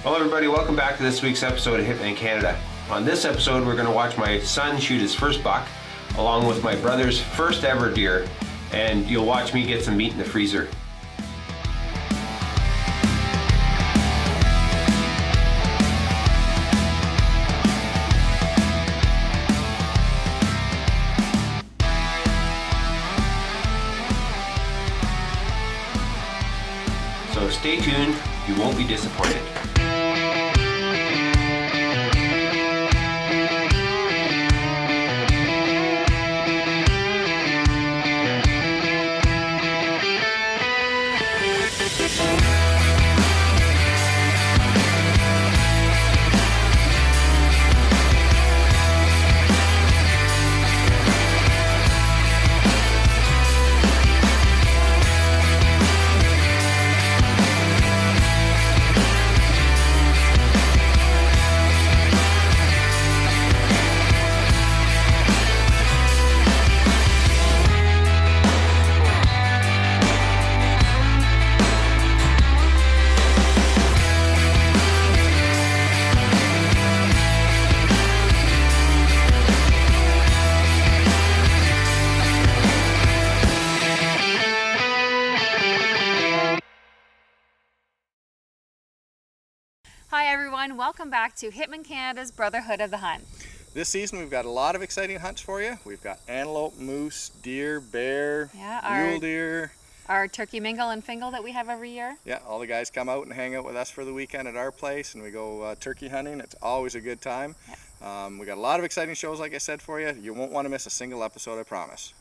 Hello everybody, welcome back to this week's episode of Hitmen Canada. On this episode we're going to watch my son shoot his first buck along with my brother's first ever deer, and you'll watch me get some meat in the freezer. So stay tuned, you won't be disappointed. Hi everyone, welcome back to Hitmen Canada's Brotherhood of the Hunt. This season we've got a lot of exciting hunts for you. We've got antelope, moose, deer, bear, mule deer. Our turkey mingle and fingle that we have every year. Yeah, all the guys come out and hang out with us for the weekend at our place and we go turkey hunting. It's always a good time. Yeah. We got a lot of exciting shows like I said for you. You won't want to miss a single episode, I promise.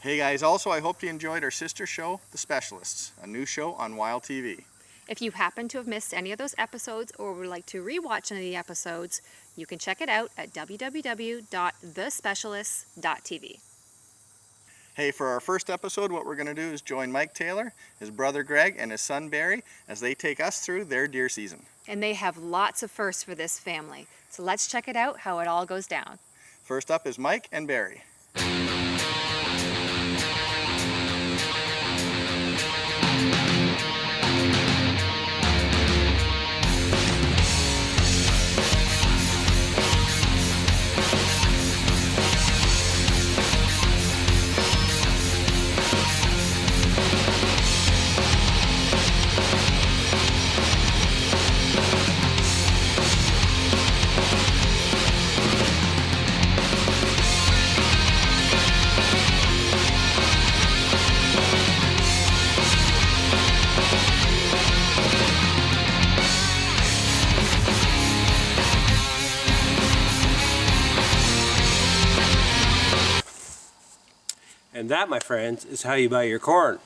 Hey guys, also I hope you enjoyed our sister show, The Specialists, a new show on Wild TV. If you happen to have missed any of those episodes or would like to rewatch any of the episodes, you can check it out at www.thespecialists.tv. Hey, for our first episode, what we're going to do is join Mike Taylor, his brother Greg, and his son Barry as they take us through their deer season. And they have lots of firsts for this family. So let's check it out, how it all goes down. First up is Mike and Barry. And that, my friends, is how you buy your corn.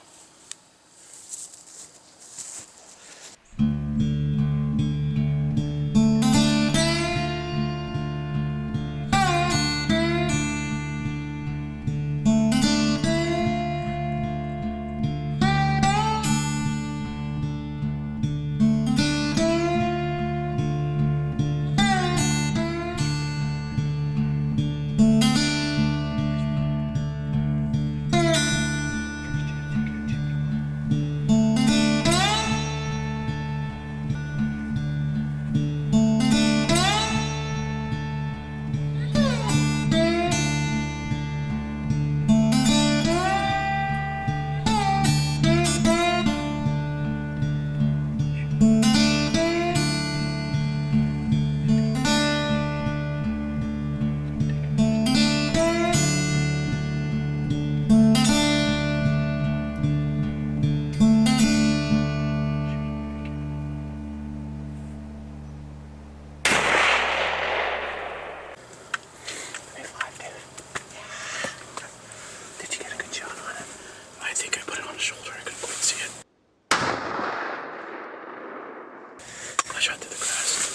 Shot through the grass.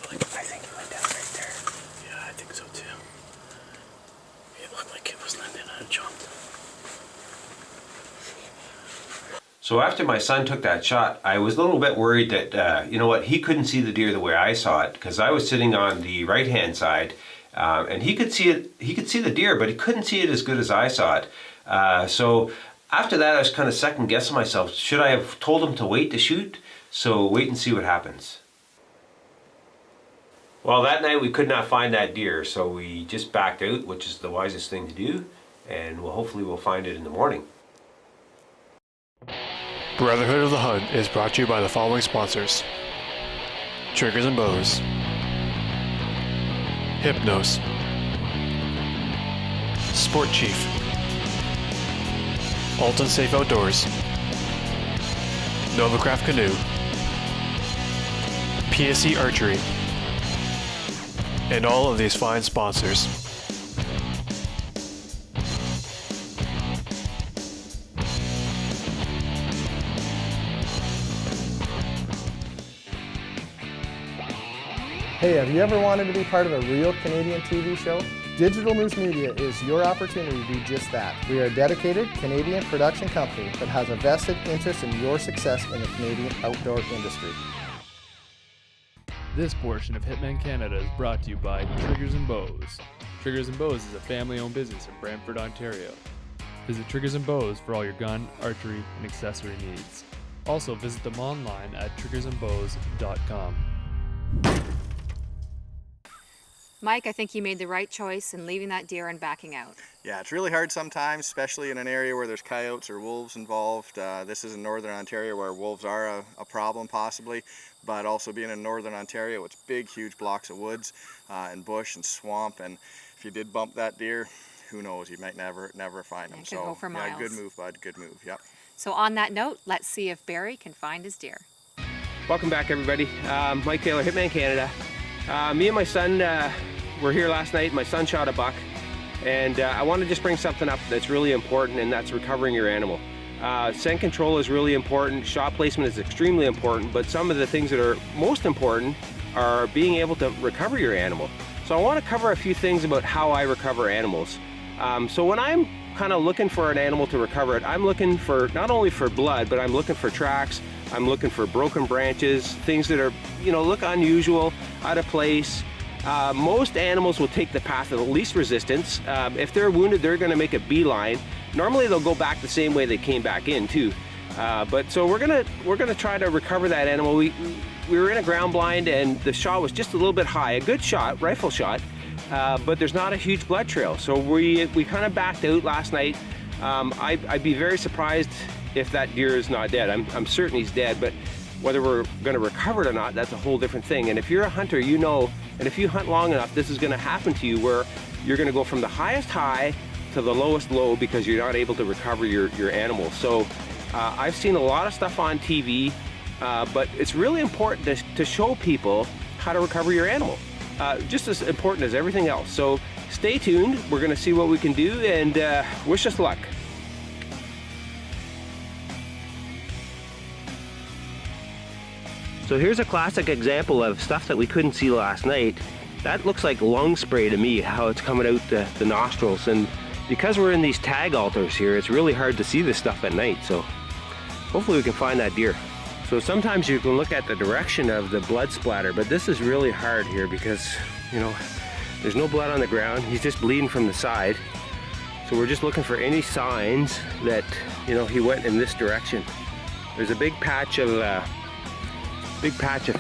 I think it went down right there. Yeah, I think so too. It looked like it was landing and it jumped. So after my son took that shot, I was a little bit worried that, you know what, he couldn't see the deer the way I saw it, because I was sitting on the right-hand side, and he could see it. He could see the deer, but he couldn't see it as good as I saw it. So after that, I was kind of second-guessing myself. Should I have told him to wait to shoot? So wait and see what happens. Well, that night we could not find that deer, so we just backed out, which is the wisest thing to do, and hopefully we'll find it in the morning. Brotherhood of the Hunt is brought to you by the following sponsors: Triggers and Bows, Hypnos, Sport Chief, Alton Safe Outdoors, Novacraft Canoe, PSE Archery, and all of these fine sponsors. Hey, have you ever wanted to be part of a real Canadian TV show? Digital Moose Media is your opportunity to do just that. We are a dedicated Canadian production company that has a vested interest in your success in the Canadian outdoor industry. This portion of Hitmen Canada is brought to you by Triggers and Bows. Triggers and Bows is a family-owned business in Brantford, Ontario. Visit Triggers and Bows for all your gun, archery, and accessory needs. Also visit them online at triggersandbows.com. Mike, I think you made the right choice in leaving that deer and backing out. Yeah, it's really hard sometimes, especially in an area where there's coyotes or wolves involved. This is in Northern Ontario where wolves are a problem possibly, but also being in Northern Ontario, it's big, huge blocks of woods and bush and swamp, and if you did bump that deer, who knows, you might never find him. It could go for miles. Yeah, good move, bud, good move, yep. So on that note, let's see if Barry can find his deer. Welcome back, everybody. Mike Taylor, Hitman Canada. Me and my son were here last night. My son shot a buck, and I want to just bring something up that's really important, and that's recovering your animal. Scent control is really important, shot placement is extremely important, but some of the things that are most important are being able to recover your animal. So I want to cover a few things about how I recover animals. So when I'm kind of looking for an animal to recover it, I'm looking for not only for blood, but I'm looking for tracks, I'm looking for broken branches, things that are, you know, look unusual, out of place. Most animals will take the path of the least resistance. If they're wounded, they're going to make a beeline. Normally they'll go back the same way they came back in too. But so we're gonna try to recover that animal. We were in a ground blind and the shot was just a little bit high. A good shot, rifle shot, but there's not a huge blood trail. So we kind of backed out last night. I'd be very surprised if that deer is not dead. I'm certain he's dead, but whether we're going to recover it or not, that's a whole different thing. And if you're a hunter, you know, and if you hunt long enough, this is going to happen to you where you're going to go from the highest high to the lowest low because you're not able to recover your animal. So I've seen a lot of stuff on TV, but it's really important to show people how to recover your animal. Just as important as everything else. So stay tuned. We're going to see what we can do, and wish us luck. So here's a classic example of stuff that we couldn't see last night. That looks like lung spray to me, how it's coming out the nostrils. And because we're in these tag altars here, it's really hard to see this stuff at night. So hopefully we can find that deer. So sometimes you can look at the direction of the blood splatter, but this is really hard here because, you know, there's no blood on the ground. He's just bleeding from the side. So we're just looking for any signs that, you know, he went in this direction. There's a big patch of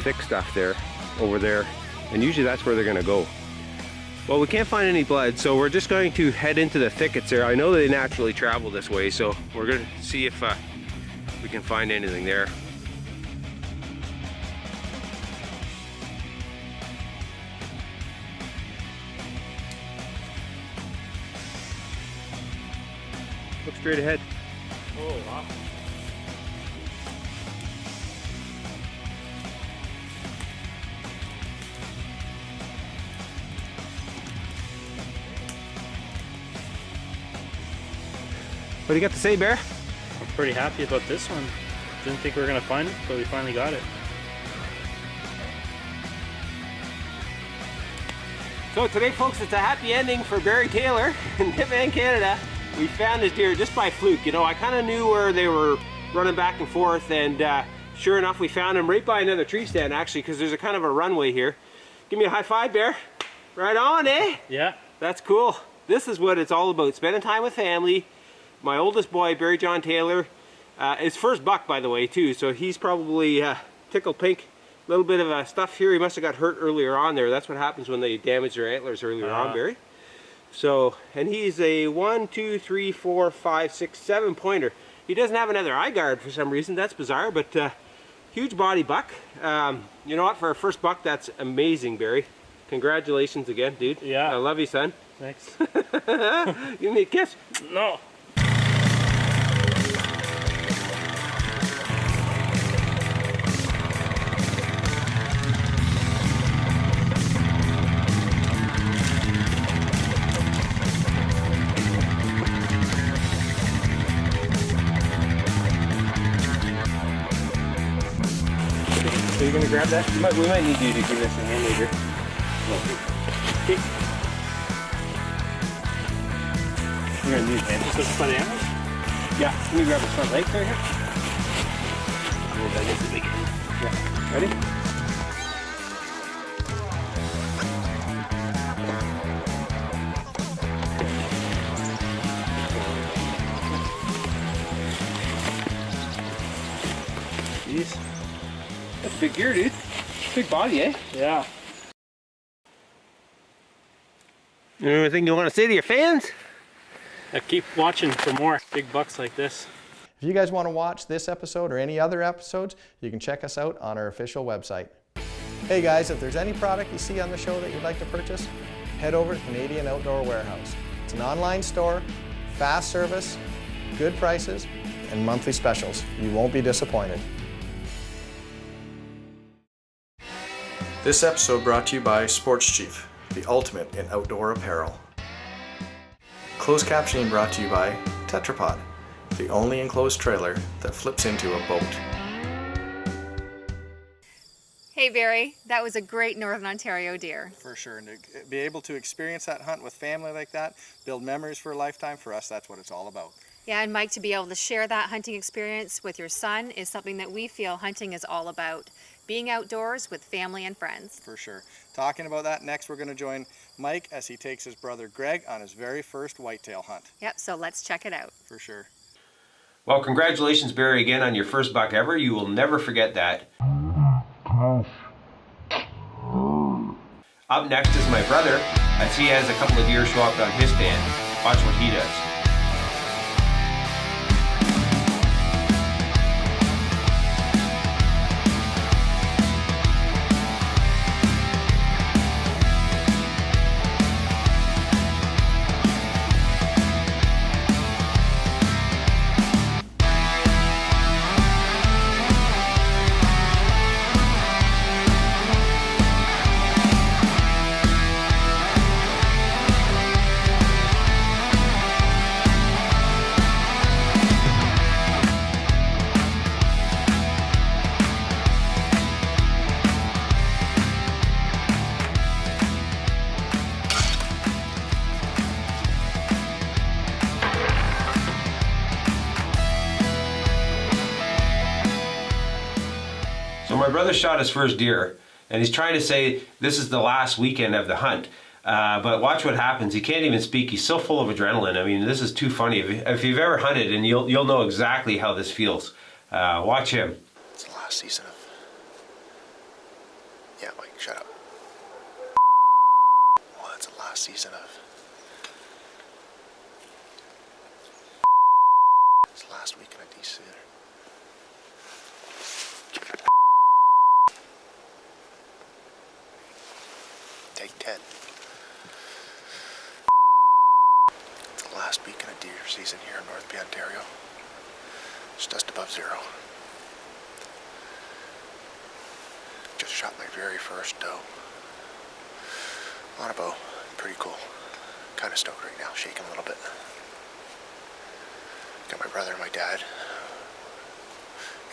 thick stuff there, over there, and usually that's where they're gonna go. Well, we can't find any blood, so we're just going to head into the thickets there. I know they naturally travel this way, so we're gonna see if we can find anything there. Look straight ahead. Oh, wow. What do you got to say, Bear? I'm pretty happy about this one. Didn't think we were gonna find it, but we finally got it. So today, folks, it's a happy ending for Barry Taylor in Hitman Canada. We found this deer just by fluke. You know, I kind of knew where they were running back and forth, and sure enough, we found them right by another tree stand, actually, because there's a kind of a runway here. Give me a high five, Bear. Right on, eh? Yeah. That's cool. This is what it's all about, spending time with family. My oldest boy, Barry John Taylor, his first buck, by the way, too, so he's probably tickle pink. A little bit of stuff here. He must have got hurt earlier on there. That's what happens when they damage their antlers earlier on, Barry. So, and he's a 1, 2, 3, 4, 5, 6, 7 pointer. He doesn't have another eye guard for some reason. That's bizarre, but huge body buck. You know what? For a first buck, that's amazing, Barry. Congratulations again, dude. Yeah. I love you, son. Thanks. Give me a kiss. No. So you're gonna grab that? We might need you to give us a hand later. Okay. You're gonna need hands. Just those front antlers? Yeah. Let me grab his front legs right here. I guess the big end. Yeah. Ready? Jeez. That's big gear, dude. Big body, eh? Yeah. Anything you want to say to your fans? Keep watching for more big bucks like this. If you guys want to watch this episode or any other episodes, you can check us out on our official website. Hey guys, if there's any product you see on the show that you'd like to purchase, head over to Canadian Outdoor Warehouse. It's an online store, fast service, good prices, and monthly specials. You won't be disappointed. This episode brought to you by Sports Chief, the ultimate in outdoor apparel. Closed captioning brought to you by Tetrapod, the only enclosed trailer that flips into a boat. Hey Barry, that was a great Northern Ontario deer. For sure, and to be able to experience that hunt with family like that, build memories for a lifetime, for us that's what it's all about. Yeah, and Mike, to be able to share that hunting experience with your son is something that we feel hunting is all about. Being outdoors with family and friends. For sure. Talking about that, next we're going to join Mike as he takes his brother Greg on his very first whitetail hunt. Yep, so let's check it out. For sure. Well, congratulations, Barry, again on your first buck ever. You will never forget that. Up next is my brother, as he has a couple of deer show up on his stand. Watch what he does. So my brother shot his first deer, and he's trying to say this is the last weekend of the hunt. But watch what happens. He can't even speak. He's so full of adrenaline. I mean, this is too funny. If you've ever hunted, and you'll know exactly how this feels. Watch him. It's the last season of... Yeah, Mike, shut up. Well, it's the last season of... It's the last weekend of DC. Take 10. It's the last weekend of deer season here in North Bay, Ontario. It's just above zero. Just shot my very first doe. On a bow. Pretty cool. Kind of stoked right now, shaking a little bit. Got my brother and my dad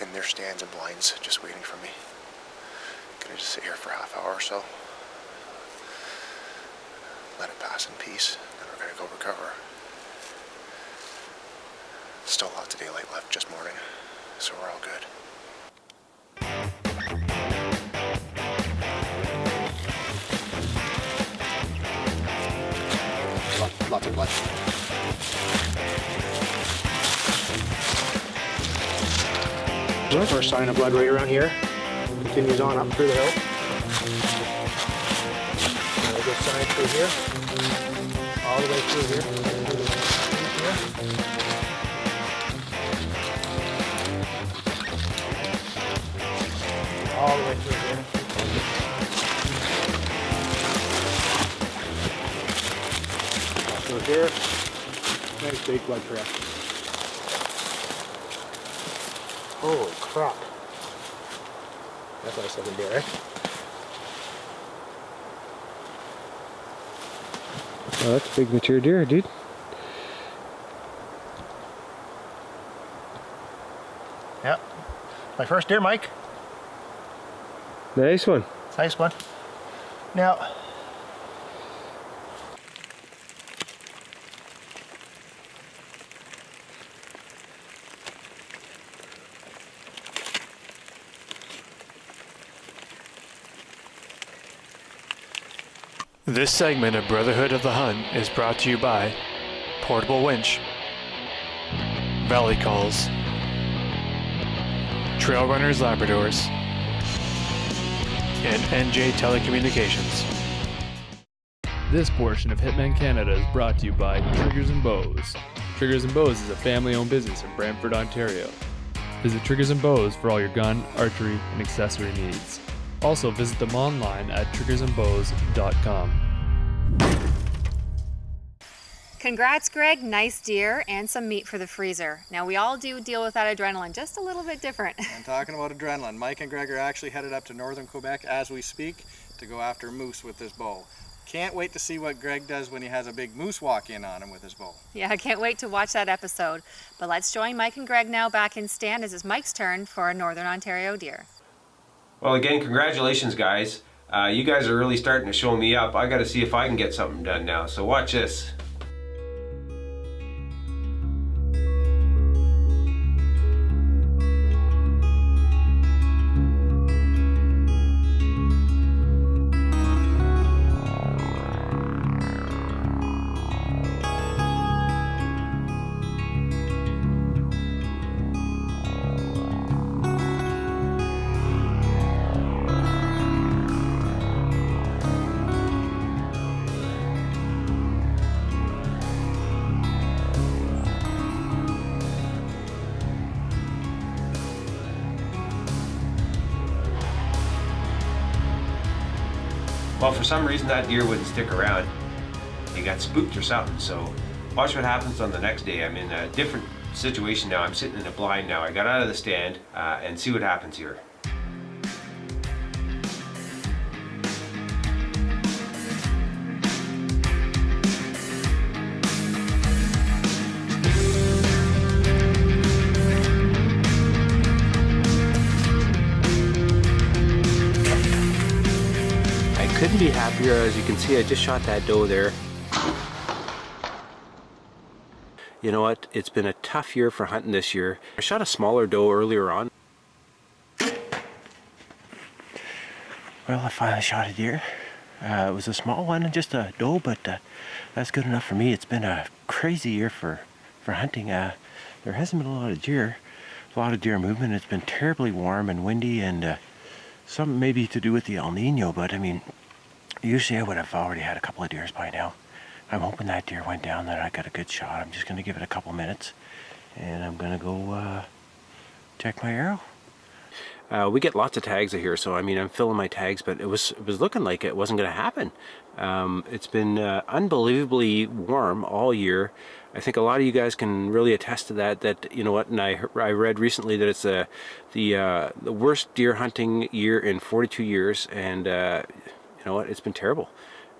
in their stands and blinds just waiting for me. Gonna just sit here for a half hour or so. Let it pass in peace, then we're gonna go recover. Still lots of daylight left, just morning, so we're all good. Lots of blood. First sign of blood right around here. continues on up through the hill. We go side through here, all the way through here, all the way through here. So here, nice big blood trail. Holy crap. That's nice looking deer, eh? Oh, that's a big mature deer, dude. Yep. My first deer, Mike. Nice one. Nice one. Now, This segment of Brotherhood of the Hunt is brought to you by Portable Winch, Valley Calls, Trail Runners Labradors, and NJ Telecommunications. This portion of Hitmen Canada is brought to you by Triggers and Bows. Triggers and Bows is a family-owned business in Brantford, Ontario. Visit Triggers and Bows for all your gun, archery, and accessory needs. Also visit them online at triggersandbows.com. Congrats, Greg. Nice deer and some meat for the freezer. Now, we all do deal with that adrenaline, just a little bit different. And talking about adrenaline, Mike and Greg are actually headed up to northern Quebec as we speak to go after moose with this bow. Can't wait to see what Greg does when he has a big moose walk in on him with his bow. Yeah, I can't wait to watch that episode. But let's join Mike and Greg now back in stand as it's Mike's turn for a Northern Ontario deer. Well, again, congratulations, guys. You guys are really starting to show me up. I got to see if I can get something done now. So watch this. Well, for some reason that deer wouldn't stick around. He got spooked or something, so watch what happens on the next day. I'm in a different situation now. I'm sitting in a blind now. I got out of the stand and see what happens here. Couldn't be happier. As you can see, I just shot that doe there. You know what? It's been a tough year for hunting this year. I shot a smaller doe earlier on. Well, I finally shot a deer. It was a small one, just a doe, but that's good enough for me. It's been a crazy year for hunting. There hasn't been a lot of deer movement. It's been terribly warm and windy, and something maybe to do with the El Nino, but I mean, usually I would have already had a couple of deers by now. I'm hoping that deer went down, that I got a good shot. I'm just going to give it a couple minutes, and I'm going to go check my arrow. We get lots of tags here, so I mean, I'm filling my tags, but it was looking like it wasn't going to happen. It's been unbelievably warm all year. I think a lot of you guys can really attest to that. That, you know what, and I read recently that it's the worst deer hunting year in 42 years, and you know what, it's been terrible.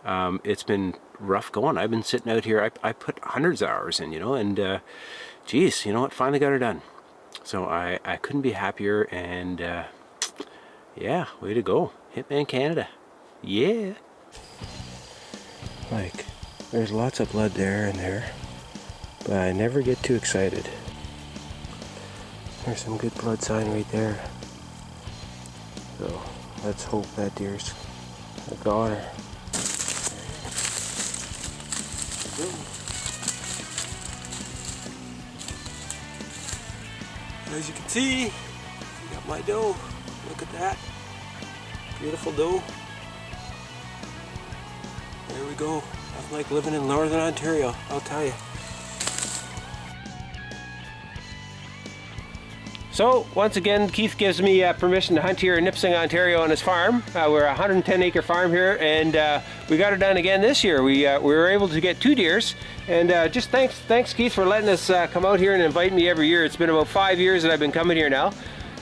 It's been rough going. I've been sitting out here. I put hundreds of hours in, you know, and geez, you know what, finally got her done. So I couldn't be happier, and yeah, way to go, Hitman Canada. Yeah. Like, there's lots of blood there and there, but I never get too excited. There's some good blood sign right there. So let's hope that deer's a goner. As you can see, I got my doe. Look at that. Beautiful doe. There we go. That's like living in Northern Ontario, I'll tell you. So once again, Keith gives me permission to hunt here in Nipissing, Ontario on his farm. We're a 110-acre farm here, and we got it done again this year. We were able to get 2 deers, and just thanks Keith for letting us come out here and invite me every year. It's been about 5 years that I've been coming here now,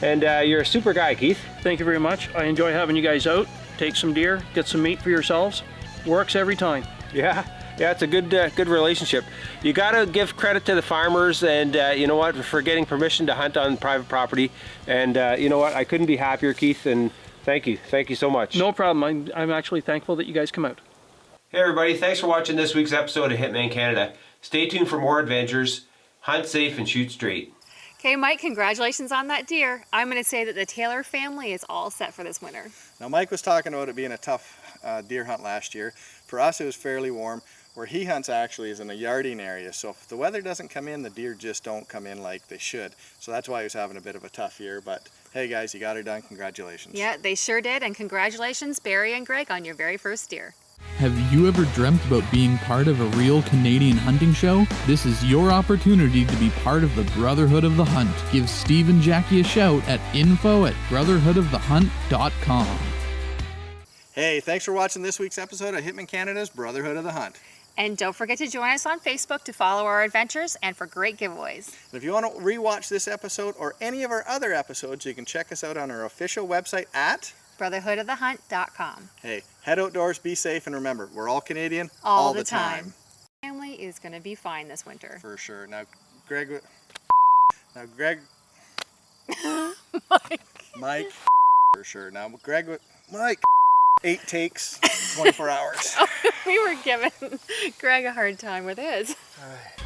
and you're a super guy, Keith. Thank you very much. I enjoy having you guys out. Take some deer, get some meat for yourselves. Works every time. Yeah, it's a good relationship. You gotta give credit to the farmers, and you know what, for getting permission to hunt on private property. And you know what, I couldn't be happier, Keith, and thank you so much. No problem. I'm actually thankful that you guys come out. Hey everybody, thanks for watching this week's episode of Hitman Canada. Stay tuned for more adventures. Hunt safe and shoot straight. Okay, Mike, congratulations on that deer. I'm going to say that the Taylor family is all set for this winter. Now Mike was talking about it being a tough deer hunt last year. For us it was fairly warm. Where he hunts actually is in a yarding area, so if the weather doesn't come in, the deer just don't come in like they should. So that's why he was having a bit of a tough year, but hey guys, you got her done, congratulations. Yeah, they sure did, and congratulations Barry and Greg on your very first deer. Have you ever dreamt about being part of a real Canadian hunting show? This is your opportunity to be part of the Brotherhood of the Hunt. Give Steve and Jackie a shout at info@brotherhoodofthehunt.com. Hey, thanks for watching this week's episode of Hitman Canada's Brotherhood of the Hunt. And don't forget to join us on Facebook to follow our adventures and for great giveaways. And if you want to rewatch this episode or any of our other episodes, you can check us out on our official website at brotherhoodofthehunt.com. Hey, head outdoors, be safe, and remember, we're all Canadian all the time. Family is going to be fine this winter. For sure. Now, Greg. Mike. For sure. Now, Greg. Mike. 8 takes, 24 hours. We were giving Greg a hard time with his. All right.